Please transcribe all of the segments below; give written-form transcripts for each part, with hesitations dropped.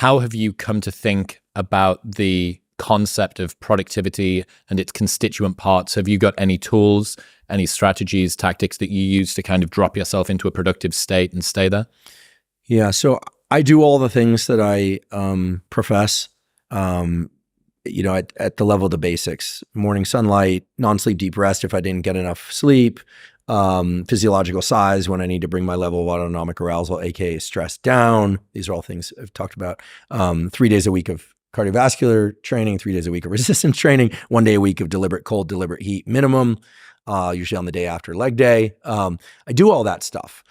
how have you come to think about the concept of productivity and its constituent parts? Have you got any tools, any strategies, tactics that you use to kind of drop yourself into a productive state and stay there? Yeah, so I do all the things that I profess, at the level of the basics: morning sunlight, non-sleep deep rest if I didn't get enough sleep, physiological size when I need to bring my level of autonomic arousal, aka stress, down. These are all things I've talked about. 3 days a week of cardiovascular training, 3 days a week of resistance training, 1 day a week of deliberate cold, deliberate heat minimum, usually on the day after leg day. I do all that stuff.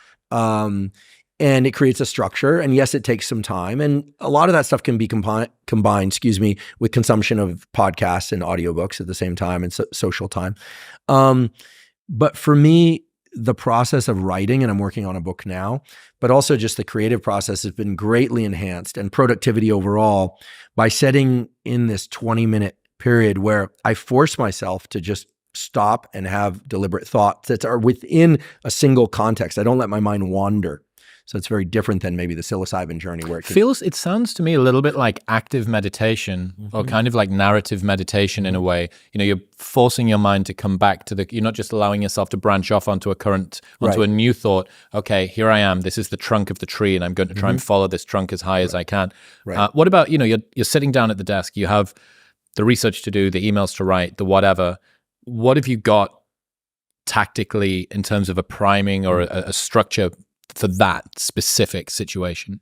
And it creates a structure. And yes, it takes some time. And a lot of that stuff can be combined, with consumption of podcasts and audiobooks at the same time and social time. But for me, the process of writing, and I'm working on a book now, but also just the creative process has been greatly enhanced, and productivity overall, by setting in this 20-minute period where I force myself to just stop and have deliberate thoughts that are within a single context. I don't let my mind wander. So it's very different than maybe the psilocybin journey where it sounds to me a little bit like active meditation, or kind of like narrative meditation in a way. You're forcing your mind to come back to you're not just allowing yourself to branch off onto a new thought. Okay, here I am. This is the trunk of the tree, and I'm going to try and follow this trunk as high as I can. What about, you're sitting down at the desk, you have the research to do, the emails to write, the whatever. What have you got tactically in terms of a priming or a structure for that specific situation?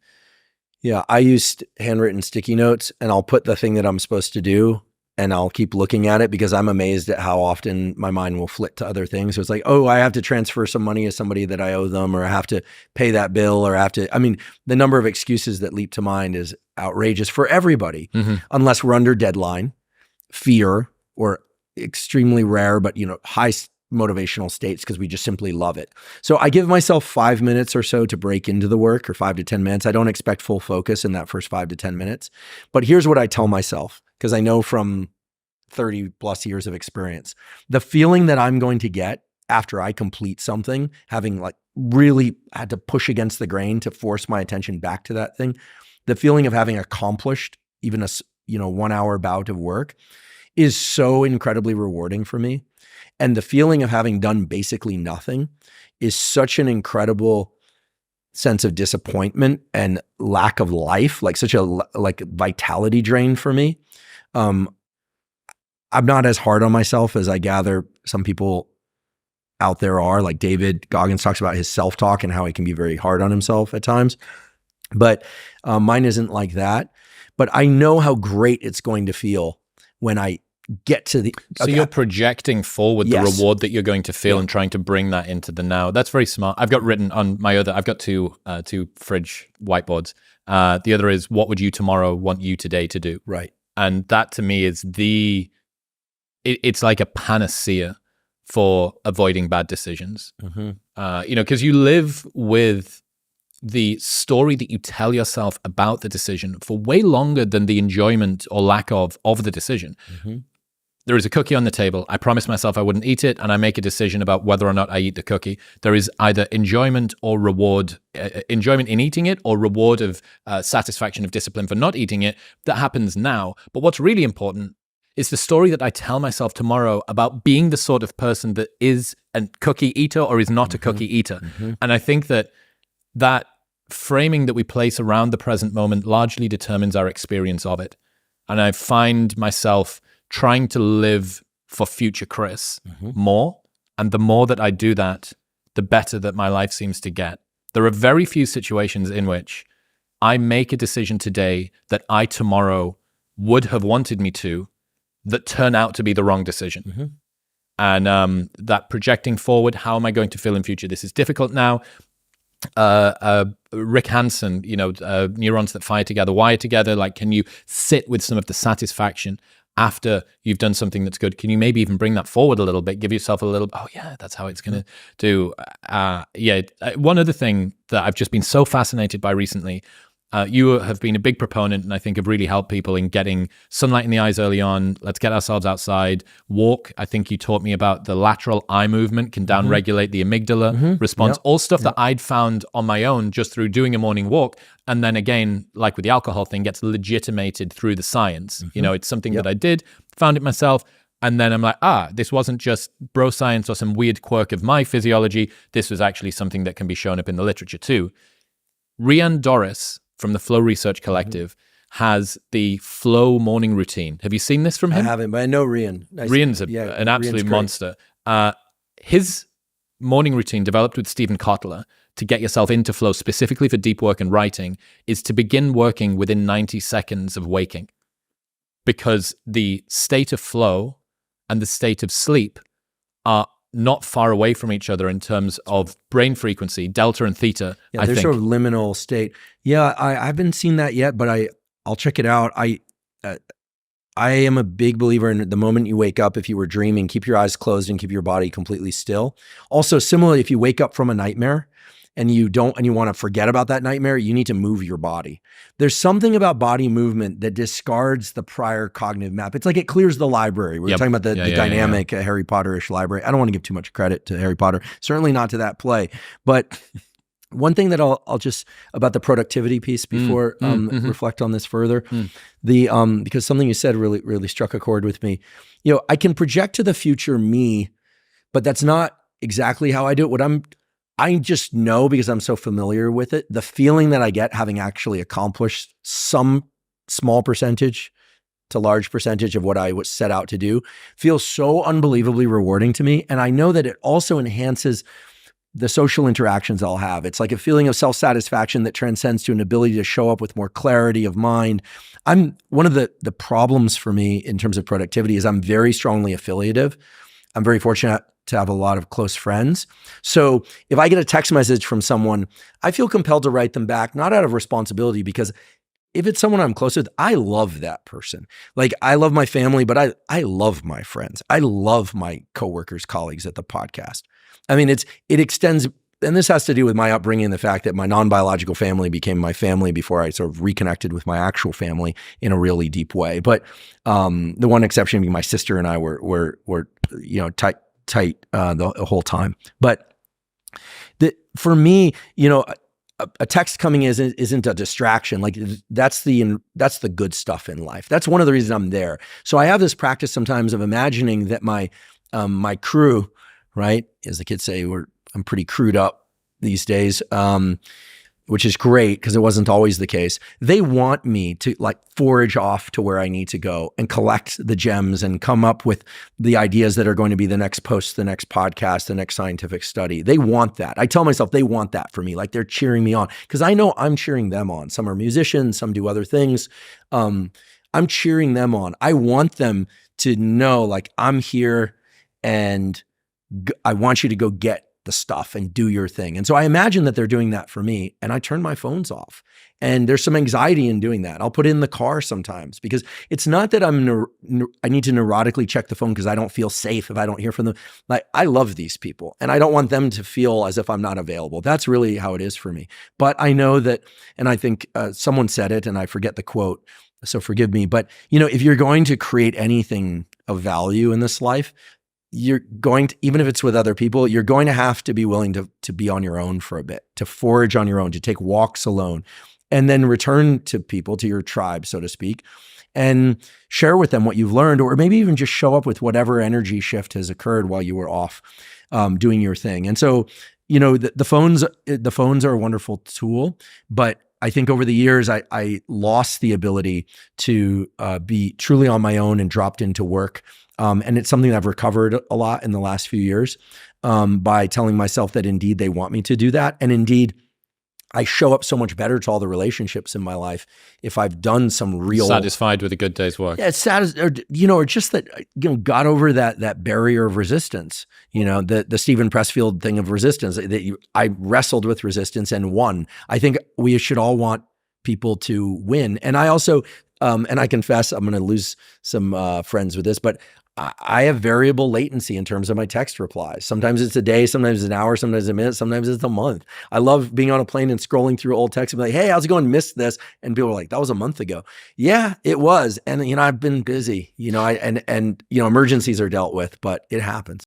Yeah, I used handwritten sticky notes, and I'll put the thing that I'm supposed to do, and I'll keep looking at it because I'm amazed at how often my mind will flit to other things. So it's like, oh, I have to transfer some money to somebody that I owe them, or I have to pay that bill, or the number of excuses that leap to mind is outrageous for everybody, unless we're under deadline, fear, or extremely rare, but high motivational states because we just simply love it. So I give myself 5 minutes or so to break into the work, or 5 to 10 minutes. I don't expect full focus in that first 5 to 10 minutes. But here's what I tell myself, because I know from 30 plus years of experience, the feeling that I'm going to get after I complete something, having really had to push against the grain to force my attention back to that thing, the feeling of having accomplished even a 1 hour bout of work is so incredibly rewarding for me. And the feeling of having done basically nothing is such an incredible sense of disappointment and lack of life, such a vitality drain for me. I'm not as hard on myself as I gather some people out there are. Like David Goggins talks about his self-talk and how he can be very hard on himself at times. But mine isn't like that. But I know how great it's going to feel when I get to the... So you're projecting forward the reward that you're going to feel and trying to bring that into the now. That's very smart. I've got written on I've got two fridge whiteboards. The other is, what would you tomorrow want you today to do? Right. And that to me is it's like a panacea for avoiding bad decisions. Because you live with the story that you tell yourself about the decision for way longer than the enjoyment or lack of the decision. There is a cookie on the table. I promised myself I wouldn't eat it, and I make a decision about whether or not I eat the cookie. There is either enjoyment or reward, enjoyment in eating it, or reward of satisfaction of discipline for not eating it. That happens now. But what's really important is the story that I tell myself tomorrow about being the sort of person that is a cookie eater or is not a cookie eater. And I think that framing that we place around the present moment largely determines our experience of it. And I find myself trying to live for future Chris more. And the more that I do that, the better that my life seems to get. There are very few situations in which I make a decision today that I tomorrow would have wanted me to, that turn out to be the wrong decision. And that projecting forward, how am I going to feel in future? This is difficult now. Rick Hansen, neurons that fire together, wire together. Like, can you sit with some of the satisfaction after you've done something that's good? Can you maybe even bring that forward a little bit? Give yourself a little, oh yeah, that's how it's going to do. One other thing that I've just been so fascinated by recently You have been a big proponent, and I think have really helped people in getting sunlight in the eyes early on. Let's get ourselves outside. Walk. I think you taught me about the lateral eye movement can downregulate the amygdala response. All stuff that I'd found on my own just through doing a morning walk. And then again, like with the alcohol thing, gets legitimated through the science. You know, it's something that I did, found it myself. And then I'm like, this wasn't just bro science or some weird quirk of my physiology. This was actually something that can be shown up in the literature too. Rian Doris from the Flow Research Collective has the Flow morning routine. Have you seen this from him? I haven't, but I know Rian. Rian's an absolute monster. His morning routine, developed with Stephen Kotler to get yourself into flow specifically for deep work and writing, is to begin working within 90 seconds of waking. Because the state of flow and the state of sleep are not far away from each other in terms of brain frequency, delta and theta. Yeah, they're sort of liminal state. Yeah, I haven't seen that yet, but I'll check it out. I am a big believer in the moment you wake up, if you were dreaming, keep your eyes closed and keep your body completely still. Also, similarly, if you wake up from a nightmare and you want to forget about that nightmare, you need to move your body. There's something about body movement that discards the prior cognitive map. It's like it clears the library. We're talking about the dynamic Harry Potter-ish library. I don't want to give too much credit to Harry Potter, certainly not to that play. But one thing that I'll just, about the productivity piece before reflect on this further, because something you said really, really struck a chord with me. You know, I can project to the future me, but that's not exactly how I do it. I just know, because I'm so familiar with it, the feeling that I get having actually accomplished some small percentage to large percentage of what I was set out to do feels so unbelievably rewarding to me. And I know that it also enhances the social interactions I'll have. It's like a feeling of self-satisfaction that transcends to an ability to show up with more clarity of mind. One of the problems for me in terms of productivity is I'm very strongly affiliative. I'm very fortunate to have a lot of close friends. So if I get a text message from someone, I feel compelled to write them back, not out of responsibility, because if it's someone I'm close with, I love that person. Like, I love my family, but I love my friends. I love my coworkers, colleagues at the podcast. I mean, it extends, and this has to do with my upbringing, the fact that my non-biological family became my family before I sort of reconnected with my actual family in a really deep way. But the one exception being my sister and I were tight the whole time. But for me, a text coming isn't a distraction. Like, that's the good stuff in life. That's one of the reasons I'm there. So I have this practice sometimes of imagining that my crew, right, as the kids say, I'm pretty crewed up these days, which is great because it wasn't always the case. They want me to like forage off to where I need to go and collect the gems and come up with the ideas that are going to be the next post, the next podcast, the next scientific study. They want that. I tell myself they want that for me. Like, they're cheering me on because I know I'm cheering them on. Some are musicians, some do other things. I'm cheering them on. I want them to know, like, I'm here and I want you to go get the stuff and do your thing. And so I imagine that they're doing that for me, and I turn my phones off. And there's some anxiety in doing that. I'll put it in the car sometimes because it's not that I need to neurotically check the phone because I don't feel safe if I don't hear from them. Like, I love these people and I don't want them to feel as if I'm not available. That's really how it is for me. But I know that, and I think someone said it and I forget the quote, so forgive me, but if you're going to create anything of value in this life, you're going to, even if it's with other people, you're going to have to be willing to be on your own for a bit, to forage on your own, to take walks alone, and then return to people, to your tribe, so to speak, and share with them what you've learned, or maybe even just show up with whatever energy shift has occurred while you were off doing your thing. And so, the phones are a wonderful tool, but I think over the years, I lost the ability to be truly on my own and dropped into work. And it's something that I've recovered a lot in the last few years by telling myself that indeed they want me to do that. And indeed, I show up so much better to all the relationships in my life if I've done some real— satisfied with a good day's work. Yeah, it's or just that, got over that barrier of resistance, the Stephen Pressfield thing of resistance, I wrestled with resistance and won. I think we should all want people to win. And I also and I confess I'm going to lose some friends with this, but I have variable latency in terms of my text replies. Sometimes it's a day, sometimes it's an hour, sometimes a minute, sometimes it's a month. I love being on a plane and scrolling through old text and be like, hey, how's it going? Missed this. And people are like, that was a month ago. Yeah, it was. And, I've been busy, and emergencies are dealt with, but it happens.